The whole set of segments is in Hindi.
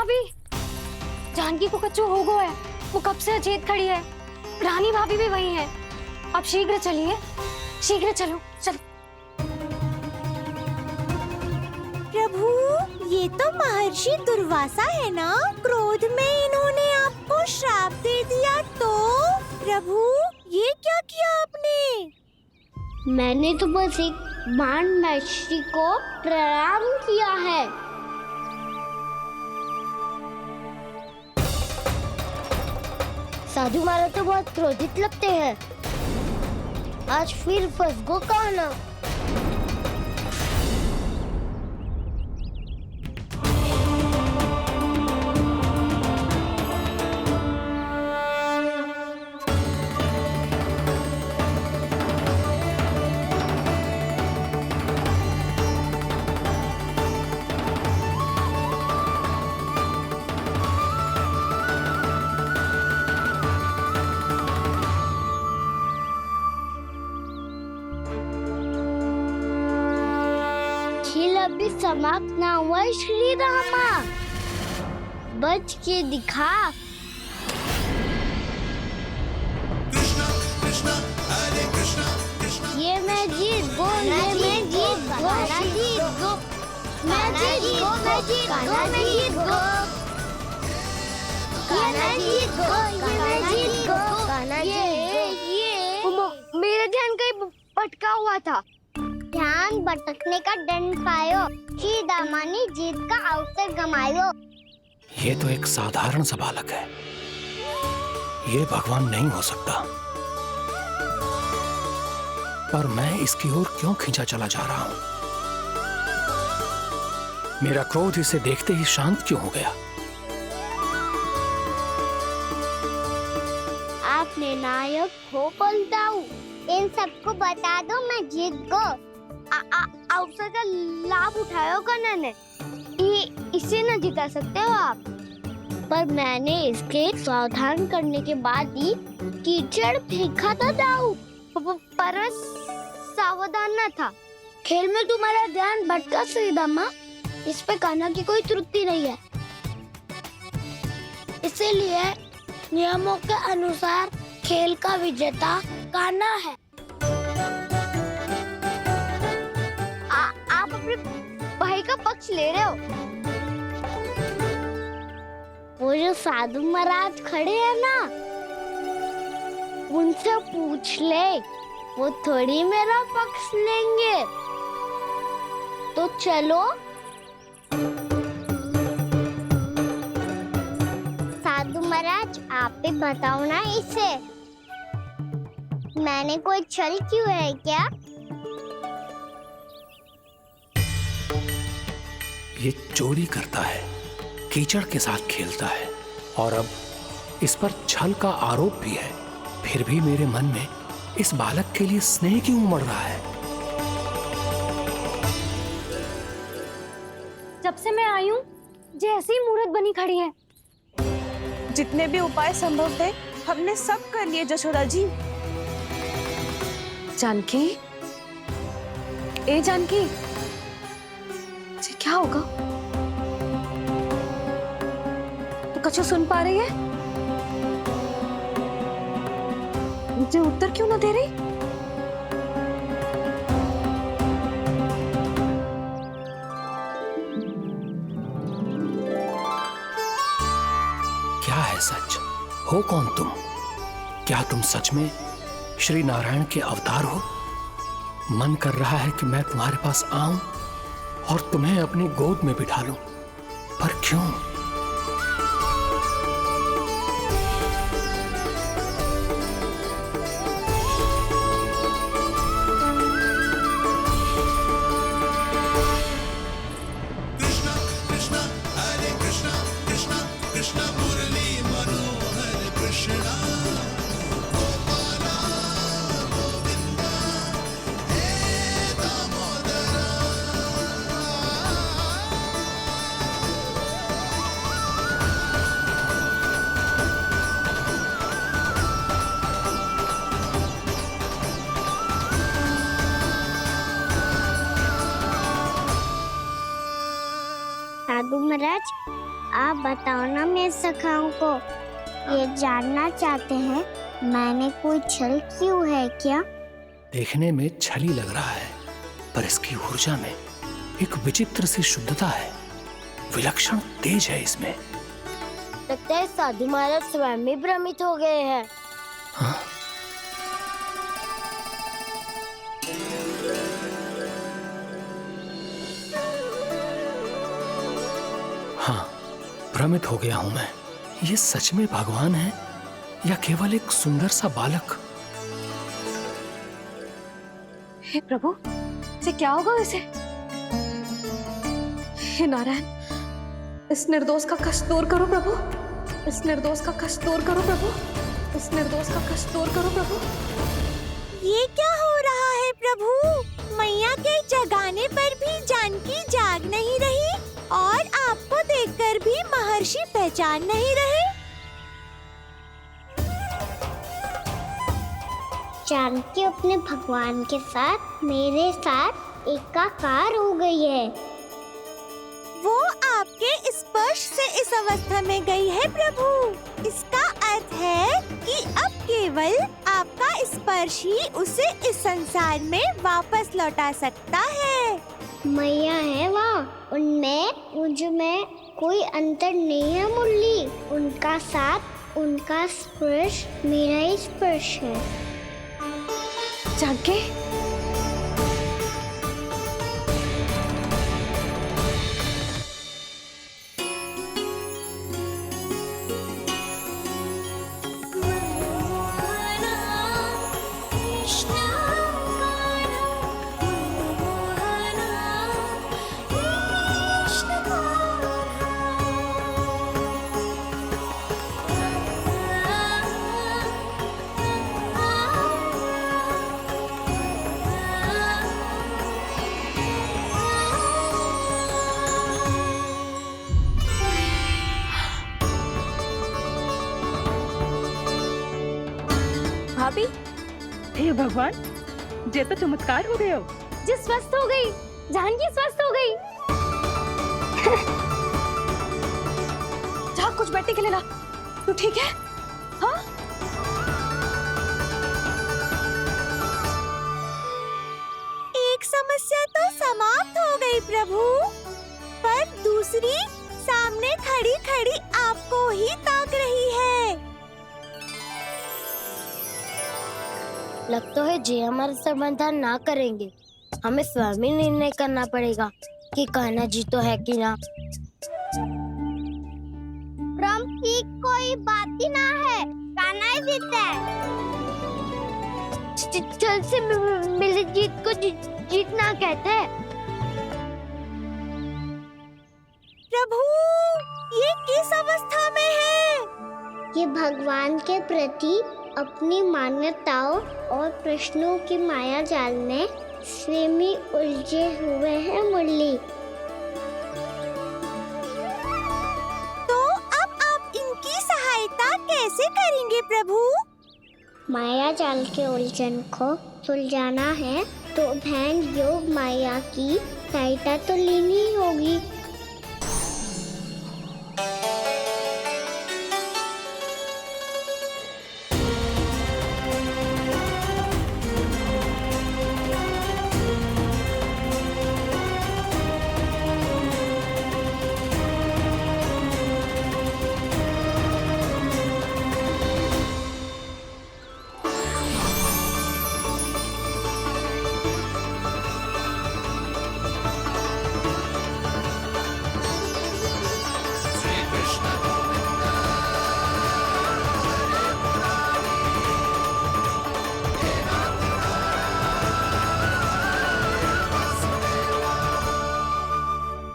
भाभी, जानकी को कच्चू हो गो है। वो कब से अचेत खड़ी है। रानी भाभी भी वही है। आप शीघ्र चलिए, शीघ्र चलो चलो। प्रभु, ये तो महर्षि दुर्वासा है ना? क्रोध में इन्होंने आपको श्राप दे दिया तो? प्रभु, ये क्या किया आपने? मैंने तो बस एक बाण महर्षि को प्रणाम किया है। साधु महाराज तो बहुत क्रोधित लगते हैं। आज फिर फंस गो कहना। खेल अभी समाप्त ना हुआ श्री रामा, बच के दिखा। ये मैं जीत गो, ये मैं जीत गो, मैं जीत गो, मैं जीत गो, मैं जीत गो, मैं जीत गो, ये मैं जीत गो, ये मैं जीत गो, ये मेरा ध्यान कहीं भटका हुआ था। ध्यान भटकने का दंड पायो, श्री दामानी जीत का अवसर गमायो। ये तो एक साधारण सा बालक है, ये भगवान नहीं हो सकता। पर मैं इसकी ओर क्यों खींचा चला जा रहा हूं? मेरा क्रोध इसे देखते ही शांत क्यों हो गया? आपने नायक हो पलटाऊ, इन सबको बता दो मैं जीत गो। अवसर का लाभ उठायो कन्या ने, इसे न जिता सकते हो आप। पर मैंने इसके सावधान करने के बाद ही कीचड़ फेंका था दाऊ, पर मैं सावधान न था। खेल में तुम्हारा ध्यान भटका श्रीदामा, इस पे कान्हा की कोई त्रुटि नहीं है। इसीलिए नियमों के अनुसार खेल का विजेता कान्हा है। आप अपने भाई का पक्ष ले रहे हो। वो जो साधु महाराज खड़े हैं ना, उनसे पूछ ले, वो थोड़ी मेरा पक्ष लेंगे। तो चलो। साधु महाराज, आप भी बताओ ना इसे, मैंने कोई छल क्यों है क्या? ये चोरी करता है, कीचड़ के साथ खेलता है और अब इस पर छल का आरोप भी है। फिर भी मेरे मन में इस बालक के लिए स्नेह क्यों उमड़ रहा है? जब से मैं आई हूँ, जैसी ही मूर्त बनी खड़ी है। जितने भी उपाय संभव थे हमने सब कर लिए जशोदा जी। जानकी, ए जानकी, ये क्या होगा? तो कछु सुन पा रही है? मुझे उत्तर क्यों ना दे रही? क्या है सच? हो कौन तुम? क्या तुम सच में श्री नारायण के अवतार हो? मन कर रहा है कि मैं तुम्हारे पास आऊं और तुम्हें अपनी गोद में बिठा लूं, पर क्यों? साधु महाराज, आप बताओ ना मेरे सखाओं को, ये जानना चाहते हैं मैंने कोई छल क्यों है क्या? देखने में छली लग रहा है, पर इसकी ऊर्जा में एक विचित्र सी शुद्धता है, विलक्षण तेज है इसमें। लगता है साधु महाराज स्वयं भी भ्रमित हो गए हैं। हाँ? हाँ, भ्रमित हो गया हूं मैं। ये सच में भगवान है या केवल एक सुंदर सा बालक? हे प्रभु, इसे क्या होगा इसे? हे नारायण, इस निर्दोष का कष्ट दूर करो प्रभु, इस निर्दोष का कष्ट दूर करो प्रभु, इस निर्दोष का कष्ट दूर करो प्रभु। ये क्या हो रहा है प्रभु? मैया के जगाने पर भी जानकी जाग नहीं रही और आपको देखकर भी महर्षि पहचान नहीं रहे। जानकी अपने भगवान के साथ मेरे साथ एकाकार हो गई है। वो आपके स्पर्श से इस अवस्था में गई है प्रभु। इसका अर्थ है कि अब केवल आपका स्पर्श ही उसे इस संसार में वापस लौटा सकता है। मैया है वहाँ, उनमें मुझ में कोई अंतर नहीं है मुरली। उनका साथ, उनका स्पर्श मेरा ही स्पर्श है। जानकी, भाभी, हे भगवान, जे तो चमत्कार हो गए हो। जी स्वस्थ हो गई, जानकी स्वस्थ हो गई। जा कुछ बैठने के लिए ला। तू ठीक है? हाँ? एक समस्या तो समाप्त हो गई प्रभु, पर दूसरी सामने खड़ी खड़ी आपको ही ताक रही है। लगता है जे हमारा समाधान ना करेंगे, हमें स्वयं ही निर्णय करना पड़ेगा कि कान्हा जी तो है कि ना। ब्रह्म की कोई बात ही ना है, कान्हा ही जीता है। छल से मिली जीत को जीतना कहते हैं। प्रभु, ये किस अवस्था में है? ये भगवान के प्रति अपनी मान्यताओं और प्रश्नों की माया जाल में स्वयं ही उलझे हुए हैं मुरली। तो अब आप इनकी सहायता कैसे करेंगे प्रभु? माया जाल के उलझन को सुलझाना है तो बहन योग माया की सहायता तो लेनी ही होगी।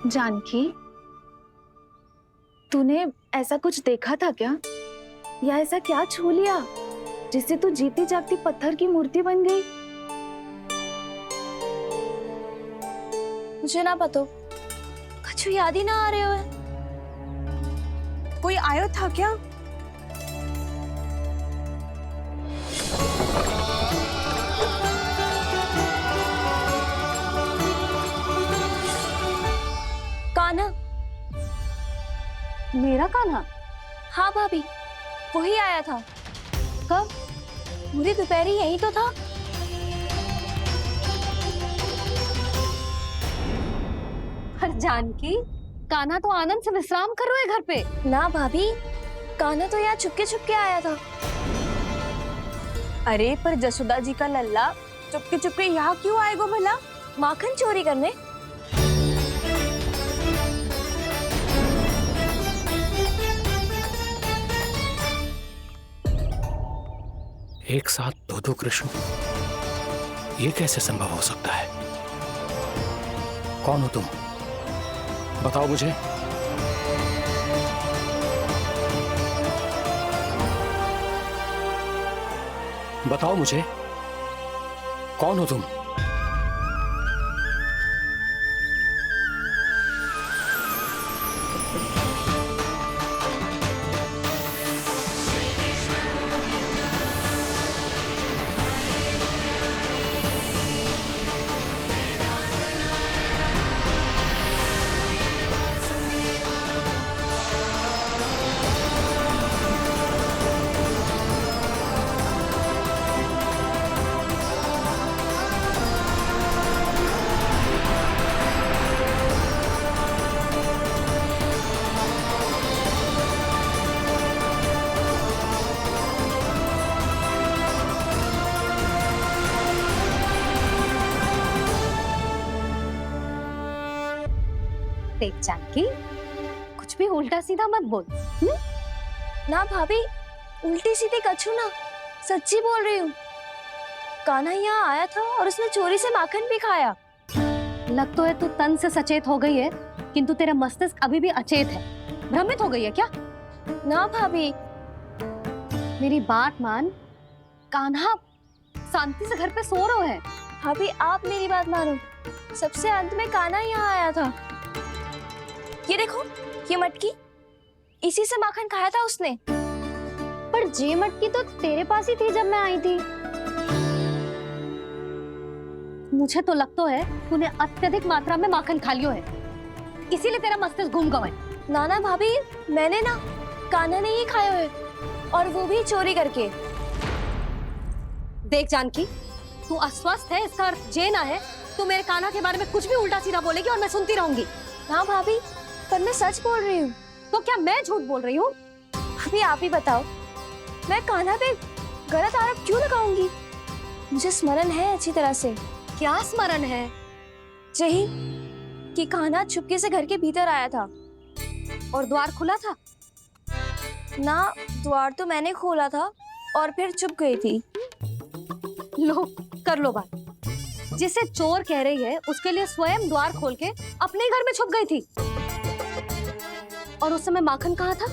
जानकी, तूने ऐसा कुछ देखा था क्या, या ऐसा क्या छू लिया जिससे तू जीती जागती पत्थर की मूर्ति बन गई? मुझे ना पता, कुछ याद ही ना आ रहे हो। कोई आयो था क्या? कान्हा, कान्हा? हाँ भाभी, वही आया था। कब? पूरी दोपहर ही यही तो था। हर जानकी, कान्हा तो आनंद से विश्राम कर रहे घर पे। ना भाभी, कान्हा तो यहाँ चुपके चुपके आया था। अरे पर जसोदा जी का लल्ला चुपके चुपके यहाँ क्यों आएगा भला? माखन चोरी करने? एक साथ दो कृष्ण, ये कैसे संभव हो सकता है? कौन हो तुम? बताओ मुझे। बताओ मुझे, कौन हो तुम? देख जानकी, कुछ भी उल्टा सीधा मत बोल। ना भाभी, उल्टी सीधी कछू ना, सच्ची बोल रही हूँ। कान्हा यहाँ आया था और उसने चोरी से माखन भी खाया। लग तो है तू तन से सचेत हो गई है, किंतु तेरा मस्तिष्क अभी भी अचेत है। भ्रमित हो गई है क्या? ना भाभी, मेरी बात मान, कान्हा शांति से घर पे सो रहा है। भाभी आप मेरी बात मानो, सबसे अंत में कान्हा यहाँ आया था। ये देखो, ये मटकी, इसी से माखन खाया था उसने। पर जे मटकी तो तेरे पास ही थी जब मैं आई थी। मुझे तो लगता है तूने अत्यधिक मात्रा में माखन खा लियो है, इसीलिए तेरा मस्तिष्क घूम गया है। नाना भाभी, मैंने ना, कान्हा ने ही खाया है, और वो भी चोरी करके। देख जानकी, तू अस्वस्थ है, इसका अर्थ जे ना है तू मेरे कान्हा के बारे में कुछ भी उल्टा सीधा बोलेगी और मैं सुनती रहूंगी। ना भाभी, पर मैं सच बोल रही हूँ। तो क्या मैं झूठ बोल रही हूँ? अभी आप ही बताओ, मैं कान्हा पे गलत आरोप क्यों लगाऊंगी? मुझे स्मरण है अच्छी तरह से। क्या स्मरण है? यही कि कान्हा चुपके से घर के भीतर आया था। और द्वार खुला था? ना, द्वार तो मैंने खोला था और फिर चुप गई थी। लो, कर लो बात। जिसे चोर कह रही है उसके लिए स्वयं द्वार खोल के अपने घर में छुप गई थी। और उस समय माखन कहाँ था?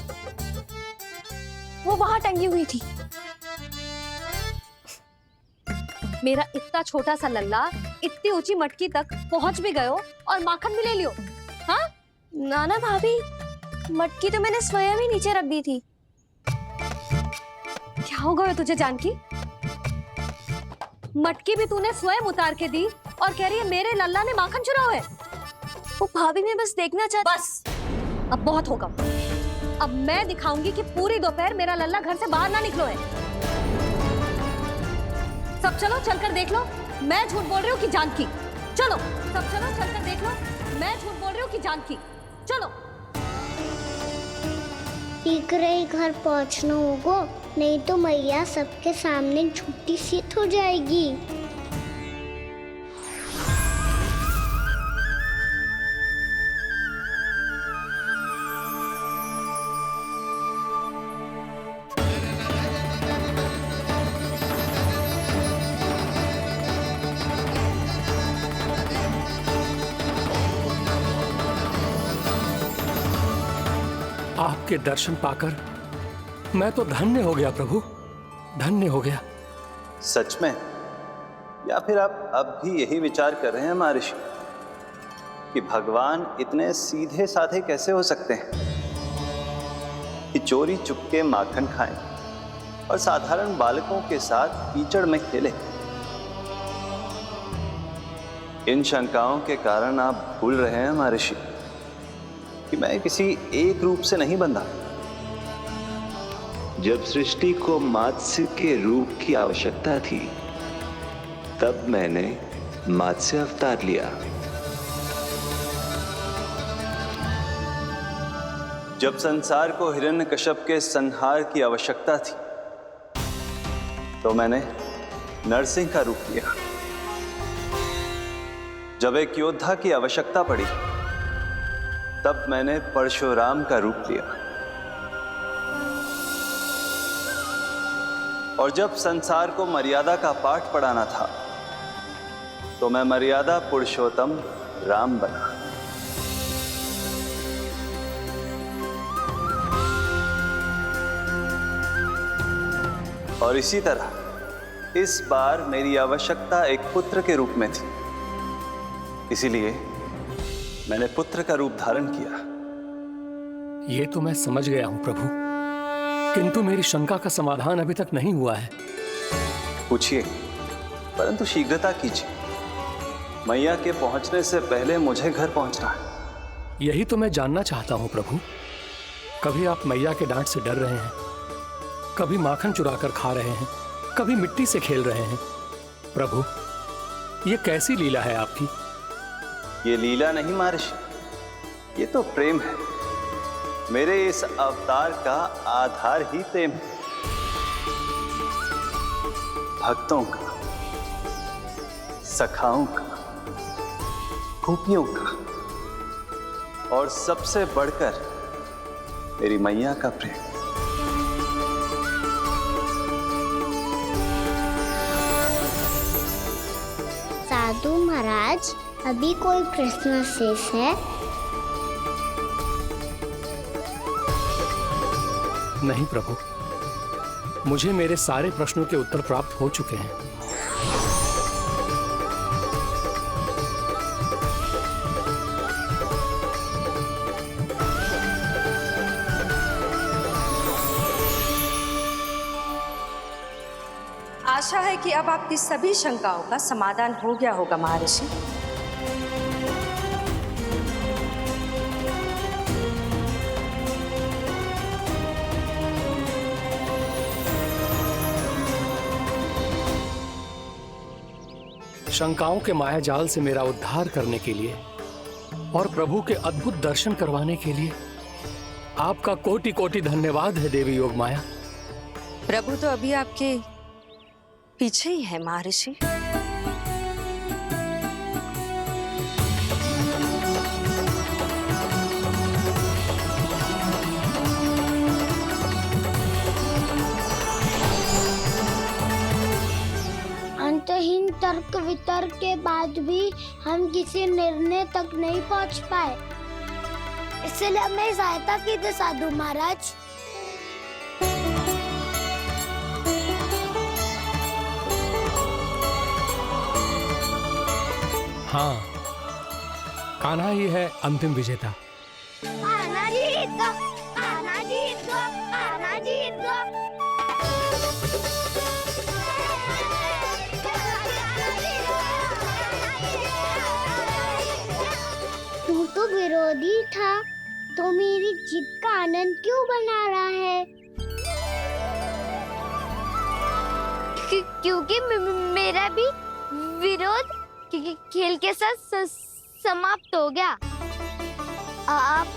वो वहां टंगी हुई थी। मेरा इतना छोटा सा लल्ला इतनी ऊंची मटकी तक पहुंच भी गयो और माखन भी ले लियो। हाँ? नाना भाभी, मटकी तो मैंने स्वयं ही नीचे रख दी थी। क्या हो गया तुझे जानकी? मटकी भी तूने स्वयं उतार के दी और कह रही है मेरे लल्ला ने माखन चुराया है। वो भाभी मैं बस देखना चाहती। बस, अब बहुत होगा। अब मैं दिखाऊंगी कि पूरी दोपहर मेरा लल्ला घर से बाहर ना निकलो है। सब चलो, चलकर देख लो मैं झूठ बोल रही हूँ कि जानकी। चलो सब चलो, चलकर देख लो मैं झूठ बोल रही हूँ कि जानकी। चलो। शीघ्र ही घर पहुंचना होगा, नहीं तो मैया सबके सामने झूठी सिद्ध हो जाएगी। आपके दर्शन पाकर मैं तो धन्य हो गया प्रभु, धन्य हो गया। सच में? या फिर आप अब भी यही विचार कर रहे हैं महर्षि कि भगवान इतने सीधे साधे कैसे हो सकते हैं कि चोरी चुपके माखन खाएं और साधारण बालकों के साथ कीचड़ में खेले? इन शंकाओं के कारण आप भूल रहे हैं महर्षि कि मैं किसी एक रूप से नहीं बंधा, जब सृष्टि को मात्स्य के रूप की आवश्यकता थी, तब मैंने मात्स्य अवतार लिया। जब संसार को हिरण्यकश्यप के संहार की आवश्यकता थी, तो मैंने नरसिंह का रूप लिया। जब एक योद्धा की आवश्यकता पड़ी, तब मैंने परशुराम का रूप लिया। और जब संसार को मर्यादा का पाठ पढ़ाना था, तो मैं मर्यादा पुरुषोत्तम राम बना। और इसी तरह इस बार मेरी आवश्यकता एक पुत्र के रूप में थी, इसीलिए मैंने पुत्र का रूप धारण किया। ये तो मैं समझ गया हूं प्रभु, किंतु मेरी शंका का समाधान अभी तक नहीं हुआ है। पूछिए, परंतु शीघ्रता कीजिए। मैया के पहुंचने से पहले मुझे घर पहुंचना है। यही तो मैं जानना चाहता हूं प्रभु। कभी आप मैया के डांट से डर रहे हैं, कभी माखन चुराकर खा रहे हैं, कभी मिट्टी से खेल रहे हैं। प्रभु, ये कैसी लीला है आपकी? ये लीला नहीं महर्षि, ये तो प्रेम है। मेरे इस अवतार का आधार ही प्रेम है। भक्तों का, सखाओं का, गोपियों का, और सबसे बढ़कर मेरी मैया का प्रेम। साधु महाराज, अभी कोई प्रश्न शेष है? नहीं प्रभु, मुझे मेरे सारे प्रश्नों के उत्तर प्राप्त हो चुके हैं। आशा है कि अब आपकी सभी शंकाओं का समाधान हो गया होगा महर्षि। शंकाओं के मायाजाल से मेरा उद्धार करने के लिए और प्रभु के अद्भुत दर्शन करवाने के लिए आपका कोटि कोटि धन्यवाद है देवी योगमाया। प्रभु तो अभी आपके पीछे ही है महर्षि। अंतहीन तर्क वितर्क के बाद भी हम किसी निर्णय तक नहीं पहुंच पाए, इसलिए हमें सहायता कीजिए साधु महाराज। हाँ, कान्हा ही है अंतिम विजेता। आना जीत गो, आना जीत गो, आना जीत गो। तू तो विरोधी था, तो मेरी जीत का आनंद क्यों बना रहा है? क्योंकि मेरा भी विरोध खेल के साथ समाप्त हो गया। आप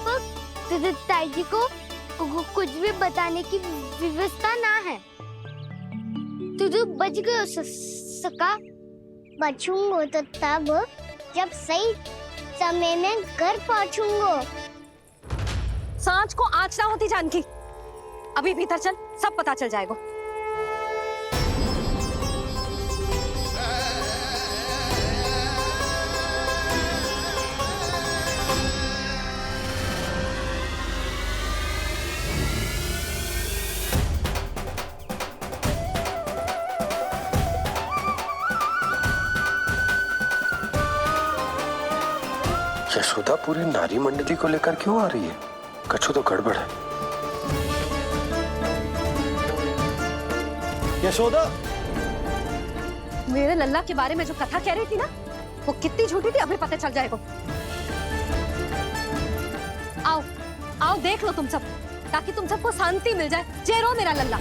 ताई जी को कुछ भी बताने की व्यवस्था ना है। तू बच गयो सका। बचूंगो तो तब जब सही समय में घर पहुंचूंगो। सांझ को आँच ना होती जानकी। अभी भीतर चल, सब पता चल जाएगा। यशोदा पूरी नारी मंडली को लेकर क्यों आ रही है? कछु तो गड़बड़ है। यशोदा, मेरे लल्ला के बारे में जो कथा कह रही थी ना, वो कितनी झूठी थी अभी पता चल जाएगा। आओ आओ देख लो तुम सब, ताकि तुम सबको शांति मिल जाए। जय रो मेरा लल्ला।